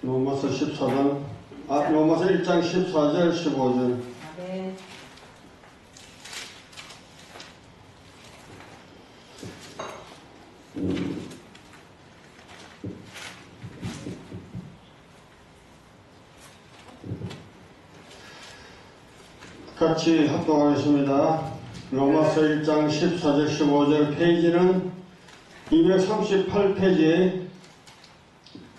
로마서 14장, 로마서 1장 14절 15절. 네. 같이 합독하겠습니다. 로마서 1장 14절 15절 페이지는 238페이지,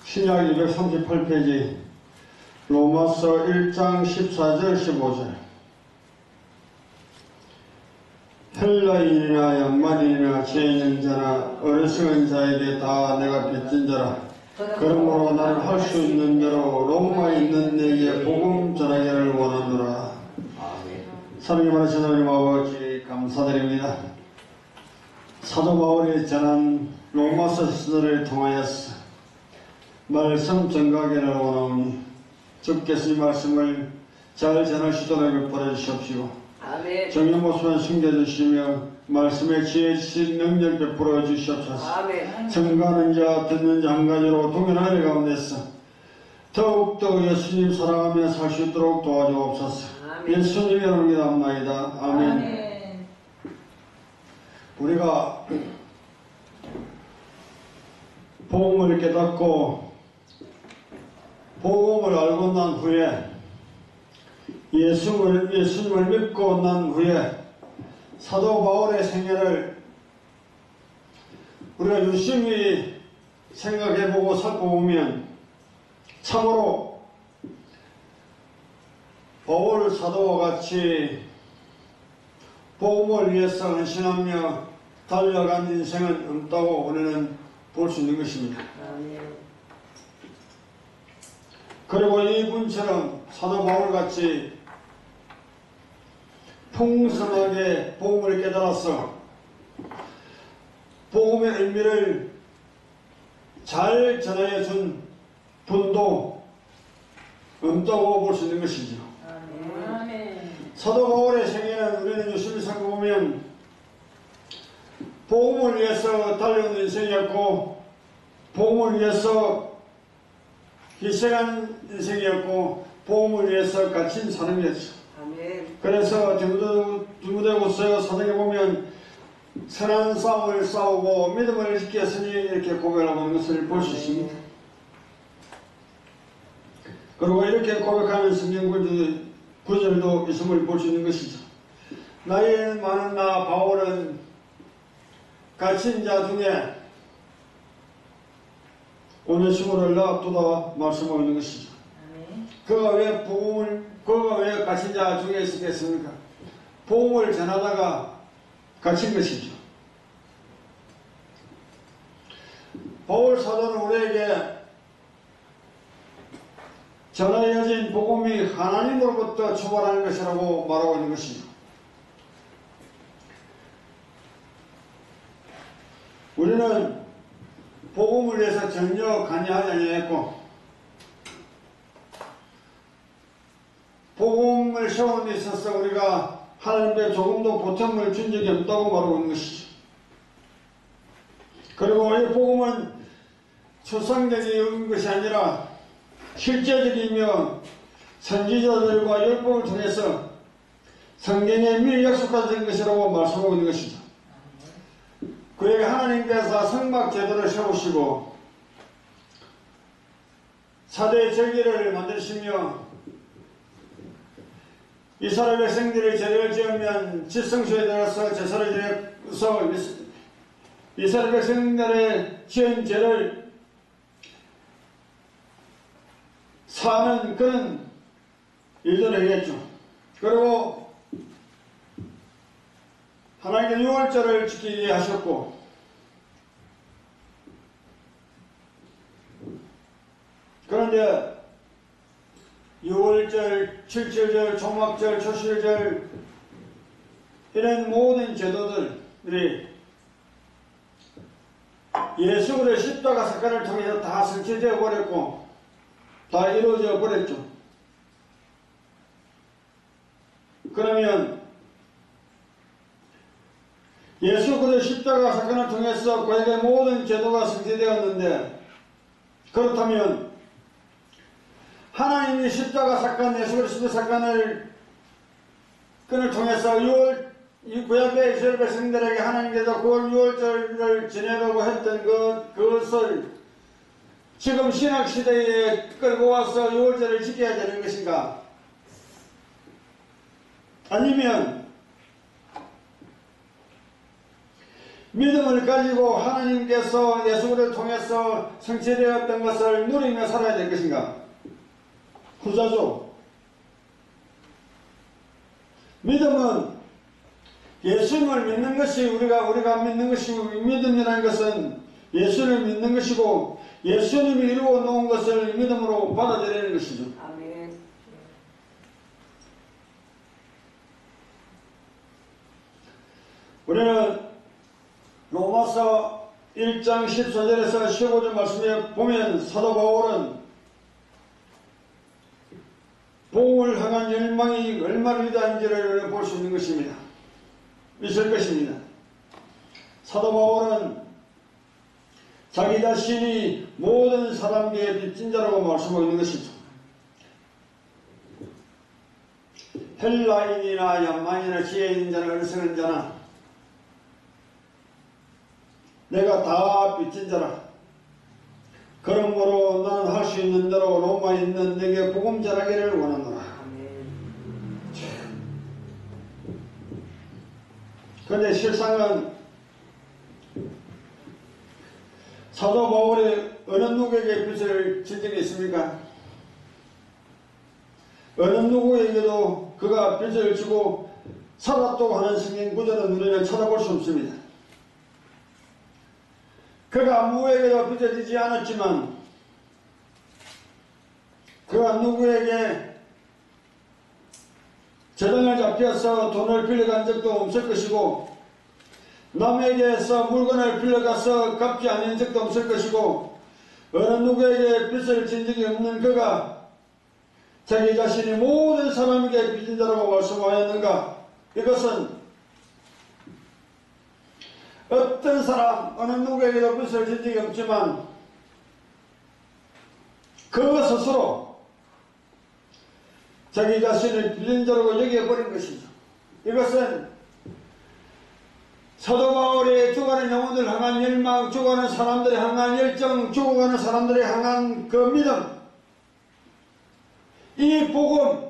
신약 238페이지, 로마서 1장 14절 15절. 헬라인이나 양만인이나 죄 있는 자나 어리석은 자에게 다 내가 빚진 자라. 그러므로 나는 할 수 있는 대로 로마에 있는 내게 복음 전하기를 원하노라. 사랑이 많으신 하나님 아버지 감사드립니다. 사도 바울이 전한 로마서 시절을 통하여서 말씀 전가기를 원하오니 주께서 이 말씀을 잘 전할 수 있도록 보내주시옵시고 정의 모습을 숨겨주시며 말씀의 지혜 지식 능력 베풀어 주시옵소서. 전가하는 자 듣는 자 한 가지로 동일한 일 가운데서 더욱더 예수님 사랑하며 살 수 있도록 도와주옵소서. 예수님 이름으로 기도합나이다. 아멘. 우리가 복음을 깨닫고 복음을 알고 난 후에 예수님을 믿고 난 후에 사도 바울의 생애를 우리가 유심히 생각해보고 살펴보면 참으로 바울 사도와 같이 복음을 위해서 헌신하며 달려간 인생은 없다고 우리는 볼 수 있는 것입니다. 그리고 이분처럼 사도 바울같이 풍성하게 복음을 깨달아서 복음의 의미를 잘 전하여 준 분도 없다고 볼 수 있는 것이죠. 사도 바울의 생애는 우리는 유심히 살펴보면 복음을 위해서 달려온 인생이었고 복음을 위해서 희생한 인생이었고 복음을 위해서 갇힌 사람이었죠. 그래서 디모데후서 사도에 보면 선한 싸움을 싸우고 믿음을 지켰으니 이렇게 고백하고 있는 것을 볼 수 있습니다. 그리고 이렇게 고백하는 성경 구절도 있음을 볼 수 있는 것이죠. 나이 많은 나 바울은 갇힌 자 중에 오네시모를 놔두다 말씀하고 있는 것이죠. 그가 왜 갇힌 자 중에 있었겠습니까? 복음을 전하다가 갇힌 것이죠. 바울 사도는 우리에게 전하여진 복음이 하나님으로부터 출발하는 것이라고 말하고 있는 것이죠. 우리는 복음을 위해서 전혀 관여하지 아니했고 복음을 세우는 데 있어서 우리가 하나님께 조금도 보탬을 준 적이 없다고 말하고 있는 것이죠. 그리고 이 복음은 추상적인 것이 아니라 실제적이며 선지자들과 율법을 통해서 성경에 미리 약속된 것이라고 말씀하고 있는 것이죠. 그에게 하나님께서 성막 제도를 세우시고 사대 절기를 만드시며 이스라엘 백성들이 제를 지으면 지성소에 들어서 제사를 지어서 이스라엘 백성들의 지은 죄를 사는 그런 일들을 했죠. 그리고 하나님께 유월절을 지키게 하셨고 그런데 유월절, 칠칠절, 초막절, 초실절 이런 모든 제도들이 예수 그리스도의 십자가 사건을 통해서 다 성취되어 버렸고 다 이루어져 버렸죠. 그러면 예수 그저 십자가 사건을 통해서 그에게 모든 제도가 성취되었는데, 그렇다면 하나님이 십자가 사건, 예수 그리스도 사건을 통해서 이 구약의 이스라엘 백성들에게 하나님께서 9월 6월절을 지내라고 했던 그것을 지금 신학시대에 끌고 와서 6월절을 지켜야 되는 것인가? 아니면 믿음을 가지고 하나님께서 예수를 통해서 성취되었던 것을 누리며 살아야 될 것인가? 후자죠. 믿음은 예수님을 믿는 것이 우리가 믿는 것이고, 믿음이라는 것은 예수님을 믿는 것이고 예수님이 이루어 놓은 것을 믿음으로 받아들이는 것이죠. 아멘. 우리는 로마서 1장 14절에서 15절 말씀에 보면 사도 바울은 복음을 향한 열망이 얼마나 위대한지를 볼 수 있는 것입니다. 있을 것입니다. 사도 바울은 자기 자신이 모든 사람에게 빚진 자라고 말씀하고 있는 것이죠. 헬라인이나 양만이나 지혜 있는 자나 어리석은 자나 내가 다 빚진 자라. 그러므로 나는 할 수 있는 대로 로마에 있는 내게 복음 전하기를 원하노라. 그런데 실상은 사도 바울이 어느 누구에게 빚을 진 적이 있습니까? 어느 누구에게도 그가 빚을 지고 살았다고 하는 성경 구절은 우리는 찾아볼 수 없습니다. 그가 누구에게도 빚을 지지 않았지만 그가 누구에게 재단을 잡혀서 돈을 빌려간 적도 없을 것이고 남에게서 물건을 빌려가서 갚지 않은 적도 없을 것이고 어느 누구에게 빚을 진 적이 없는 그가 자기 자신이 모든 사람에게 빚진 자라고 말씀하였는가? 이것은 어떤 사람, 어느 누구에게도 빚을 진 적이 없지만 그 스스로 자기 자신을 빚진 자라고 여겨버린 것이죠. 이것은 사도 바울의 죽어가는 영혼들 향한 열망, 죽어가는 사람들을 향한 열정, 죽어가는 사람들을 향한 그 믿음, 이 복음,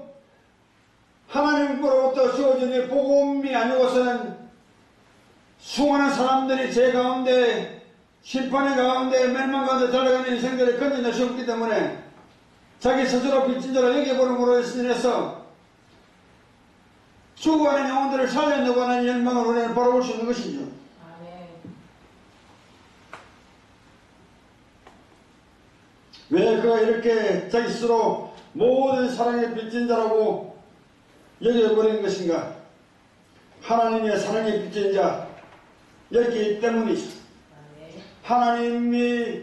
하나님으로부터 주어진 이 복음이 아니고서는 수많은 사람들이 죄 가운데, 심판의 가운데, 멸망 가운데 달려가는 인생들을 건져낼 수 없기 때문에 자기 스스로 빚진 자로 여겨버림으로 인해서 죽어가는 영혼들을 살려내고 하는 열망을 우리는 바라볼 수 있는 것이죠. 아멘. 왜 그가 이렇게 자기 스스로 모든 사랑의 빚진 자라고 여겨버린 것인가? 하나님의 사랑의 빚진 자 여기 때문이죠. 아멘. 하나님이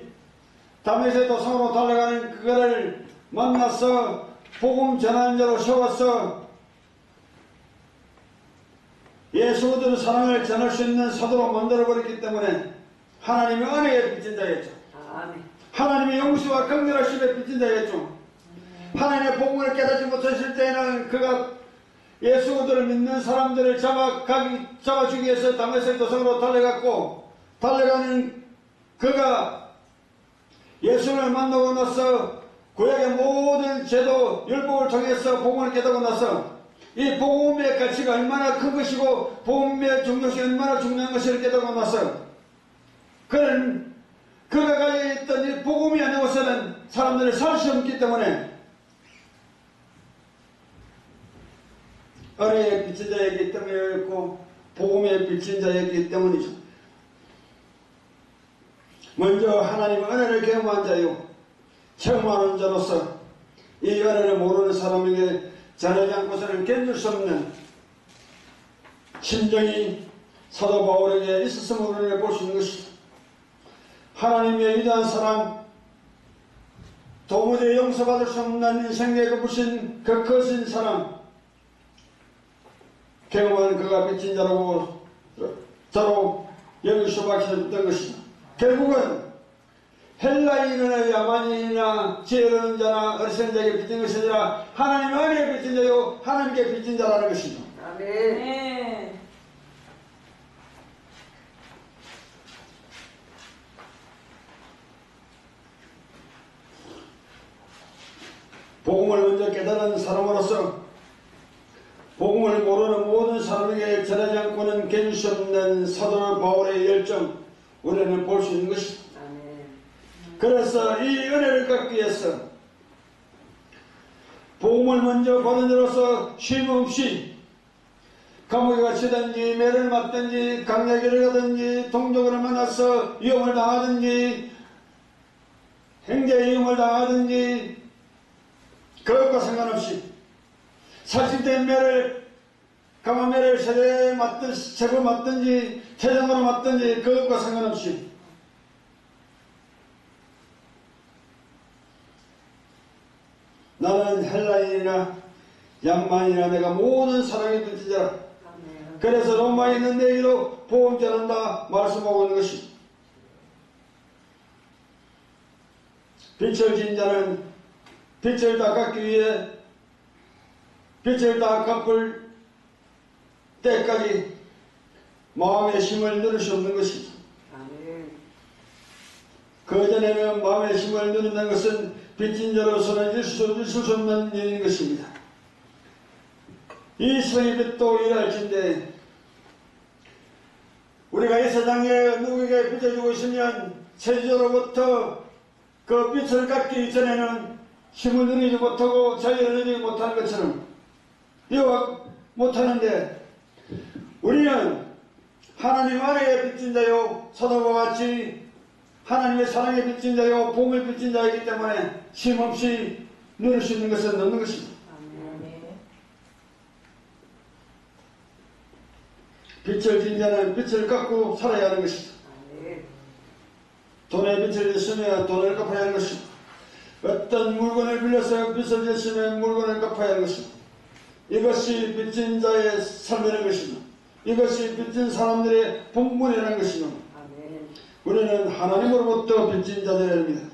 다메섹 도상으로 달려가는 그거를 만나서 복음 전하는 자로 세워서 예수 그리스도의 사랑을 전할 수 있는 사도로 만들어버렸기 때문에 하나님의 은혜에 빚진 자였죠. 아멘. 하나님의 용서와 긍휼하심에 빚진 자였죠. 하나님의 복음을 깨닫지 못하실 때에는 그가 예수 그리스도를 믿는 사람들을 잡아주기 위해서 다메섹 도상으로 달려가는 그가 예수를 만나고 나서 구약의 모든 제도 율법을 통해서 복음을 깨닫고 나서 이 복음의 가치가 얼마나 큰 것이고 복음의 중요성이 얼마나 중요한 것을 깨닫고 나서 그는 그가 가지고 있던 이 복음이 아니고서는 사람들을 살 수 없기 때문에 은혜의 빚진 자였기 때문이었고 복음의 빚진 자였기 때문이죠. 먼저 하나님의 은혜를 경험한 자요 체험하는 자로서 이 은혜를 모르는 사람에게 전하지 않고서는 견딜 수 없는 심정이 사도 바울에게 있었음을 우리는 볼 수 있는 것이다. 하나님의 위대한 사랑, 도무지 용서받을 수 없는 인생에 갚으신 그 거신 사랑, 경험한 그가 빚진 자로 여기서 박혀졌던 것이다. 결국은 헬라인이나 야만인이나 지혜로운 자나 어리석은 자에게 빚진 것이 아니라 하나님 은혜에 빚진 자요 하나님께 빚진 자라는 것이죠. 아멘. 복음을 먼저 깨달은 사람으로서 복음을 모르는 모든 사람에게 전하지 않고는 견딜 수 없는 사도 바울의 열정, 우리는 볼 수 있는 것이다. 그래서 이 은혜를 갖기 위해서 복음을 먼저 받은 자로서 쉼없이 감옥에 갇히든지 매를 맞든지 강야기를 가든지 동족을 만나서 위험을 당하든지 행제 위험을 당하든지 그것과 상관없이 사실된 매를 감화매를 세례 맞든지 제거 맞든지 태정으로 맞든지 그것과 상관없이 나는 헬라인이나 양만이나 내가 모든 사랑의 빚진 자라. 그래서 로마에 있는 내기로 복음 전한다 말씀하고 있는 것이 빛을 진 자는 빛을 다 갚기 위해 빛을 다 갚을 때까지 마음의 힘을 누릴 수 없는 것이죠. 그전에는 마음의 힘을 누린다는 것은 빚진 자로서는 있을 수 없는 일인 것입니다. 이 세상의 빚도 일할진데 우리가 이 세상에 누구에게 빚을 주고 있으면 체질로부터 그 빚을 갚기 전에는 힘을 누리지 못하고 자유를 누리지 못하는 것처럼 이와 못하는데 우리는 하나님 안에 빚진 자요 사도와 같이 하나님의 사랑에 빚진 자요 복음에 빚진 자이기 때문에 쉼없이 누릴 수 있는 것은 없는 것입니다. 빛을 진 자는 빛을 갚고 살아야 하는 것이죠. 돈에 빚을 졌으면 돈을 갚아야 하는 것이고 어떤 물건을 빌려서 빚을 졌으면 물건을 갚아야 하는 것이고 이것이 빚진 자의 삶이라는 것이고 이것이 빚진 사람들의 본분이라는 것이고 우리는 하나님으로부터 빚진 자들입니다.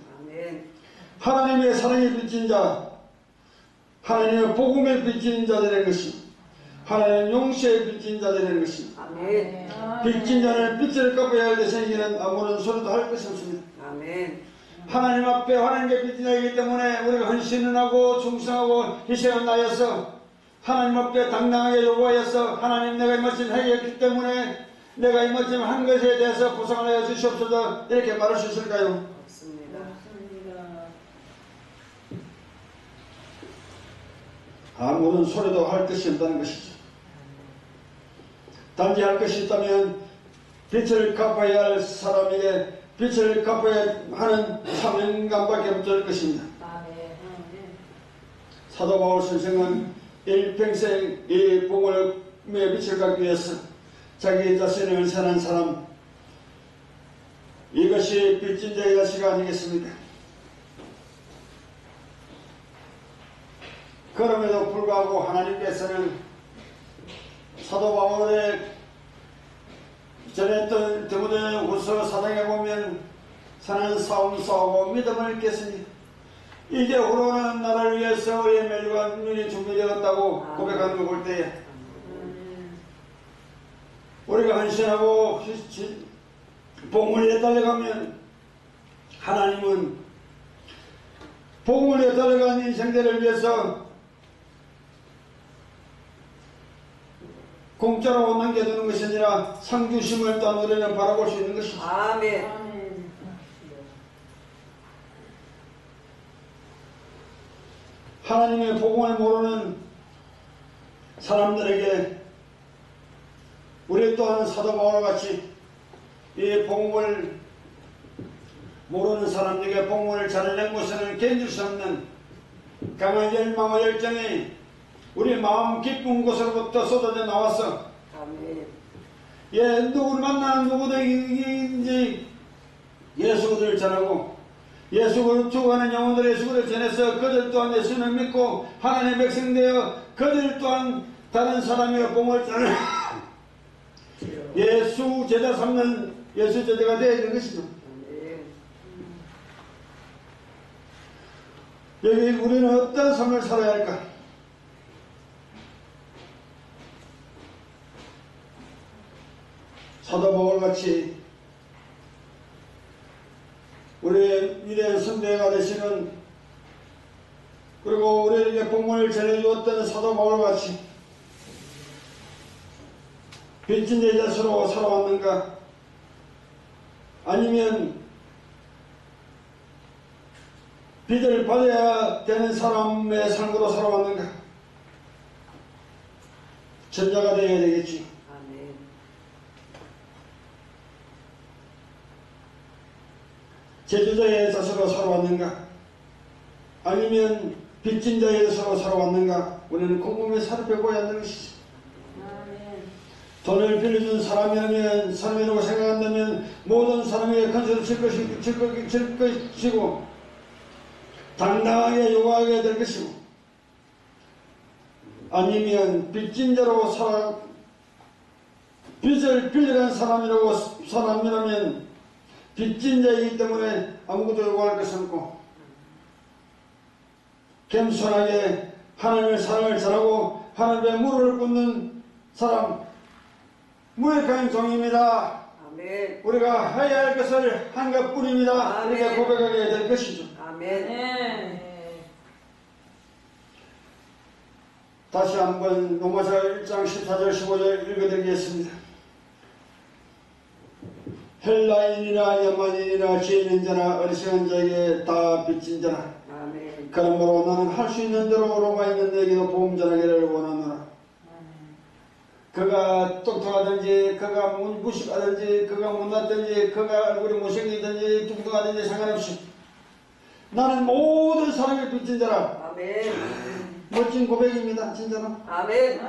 하나님의 사랑에 빚진 자, 하나님의 복음에 빚진 자들의 것이고 하나님 용서에 빚진 자들의 것입니다. 빚진 자는 빚을 갚아야 할 대상에게는 아무런 소리도 할 것이 없습니다. 하나님 앞에 하나님께 빚진 자이기 때문에 우리가 헌신을 하고 충성하고 희생을 다하여서 하나님 앞에 당당하게 요구하여서 하나님 내가 이 말씀 해결했기 때문에 내가 이 말씀 한 것에 대해서 보상을 하여 주시옵소서 이렇게 말할 수 있을까요? 없습니다. 아무런 소리도 할 것이 없다는 것이죠. 단지 할 것이 있다면 빚을 갚아야 할 사람에게 빚을 갚아야 하는 사명감밖에 없을 것입니다. 사도 바울 선생은 일평생 이 복음의 빚을 갚기 위해서 자기 자신을 헌신한 사람 이것이 빚진 자의 가치가 아니겠습니까? 그럼에도 불구하고 하나님께서는 사도 바울의 전했던 디모데후서 4장에 보면 사는 싸움 싸우고 믿음을 깼으니 이제 후로는 나를 위해서 의의 멸류관 눈이 준비되었다고 고백하는 걸 볼 때에 우리가 헌신하고 복음을 위해 달려가면 하나님은 복음을 위해 달려가는 인생들을 위해서 공짜로 남겨두는 것이 아니라 상주심을 또한 우리는 바라볼 수 있는 것입니다. 아멘. 하나님의 복음을 모르는 사람들에게 우리 또한 사도 바울과 같이 이 복음을 모르는 사람들에게 복음을 전하는 것은 견딜 수 없는 강한 열망과 열정이 우리 마음 깊은 곳으로부터 쏟아져 나와서 누구를 만나는 누구든지 예수를 전하고 예수를 추구하는 영혼들의 예수를 전해서 그들 또한 예수를 믿고 하나님의 백성 되어 그들 또한 다른 사람의 복음을 전해 예수 제자 삼는 예수 제자가 되어야 되는 것이죠. 여기 우리는 어떤 삶을 살아야 할까? 사도 바울같이 우리의 위대한 선배가 되시는, 그리고 우리에게 복음을 전해주었던 사도 바울같이 빚진 제자로 살아왔는가? 아니면 빚을 받아야 되는 사람의 삶으로 살아왔는가? 전자가 되어야 되겠지. 아멘. 제주자의 자세로 살아왔는가? 아니면 빚진 자의 자세로 살아왔는가? 우리는 곰곰이 살펴보아야 하는 것이지. 아멘. 돈을 빌려준 사람이라면, 사람이라고 생각한다면 모든 사람에게 간수를 질 것이고 당당하게 요구하게 될 것이고, 아니면 빚진 자로 빚을 빌려간 사람이라면 빚진 자이기 때문에 아무것도 요구할 것이 없고 겸손하게 하나님의 사랑을 잘하고 하나님의 무릎을 꿇는 사람, 무익한 종입니다. 아멘. 우리가 해야 할 것을 한 것뿐입니다. 아멘. 이렇게 고백하게 될 것이죠. 아멘. 다시 한번 로마서 1장 14절 15절 읽어드리겠습니다. 헬라인이나 야만인이나 죄 있는 자나 어리석은 자에게 다 빚진 자나, 아멘. 그러므로 나는 할 수 있는 대로 로마에 있는 내게도 복음 전하기를 원하노라. 그가 똑똑하든지 그가 무식하든지 그가 못났든지 그가 얼굴이 못생기든지 뚱뚱하든지 상관없이 나는 모든 사람을 빚진 자라. 아멘. 멋진 고백입니다. 진짜로. 아멘.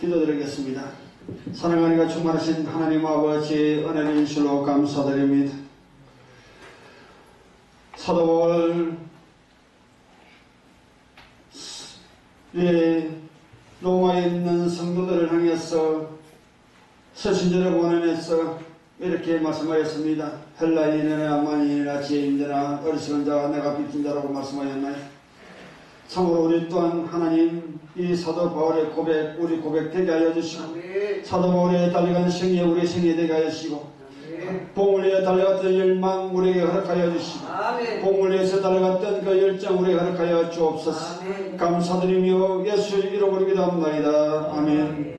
기도드리겠습니다. 사랑하니가 충만하신 하나님 아버지 은혜는 실로 감사드립니다. 사도 바울 로마에 있는 성도들을 향해서 서신전을 보내면서 이렇게 말씀하였습니다. 헬라인이나 야만인이나 죄인이나 어리석은 자가 내가 빚진 자라고 말씀하였나요? 참으로 우리 또한 하나님 이 사도 바울의 고백, 우리 고백 되게 하여 주시고, 아멘. 사도 바울의 달려간 생애 우리 생애 되게 하여 주시고, 아멘. 복음을 위해 달려갔던 열망 우리에게 허락하여 주시고, 아멘. 복음을 위해서 달려갔던 그 열정 우리에게 허락하여 주옵소서. 아멘. 감사드리며 예수 이름으로 기도합니다. 아멘.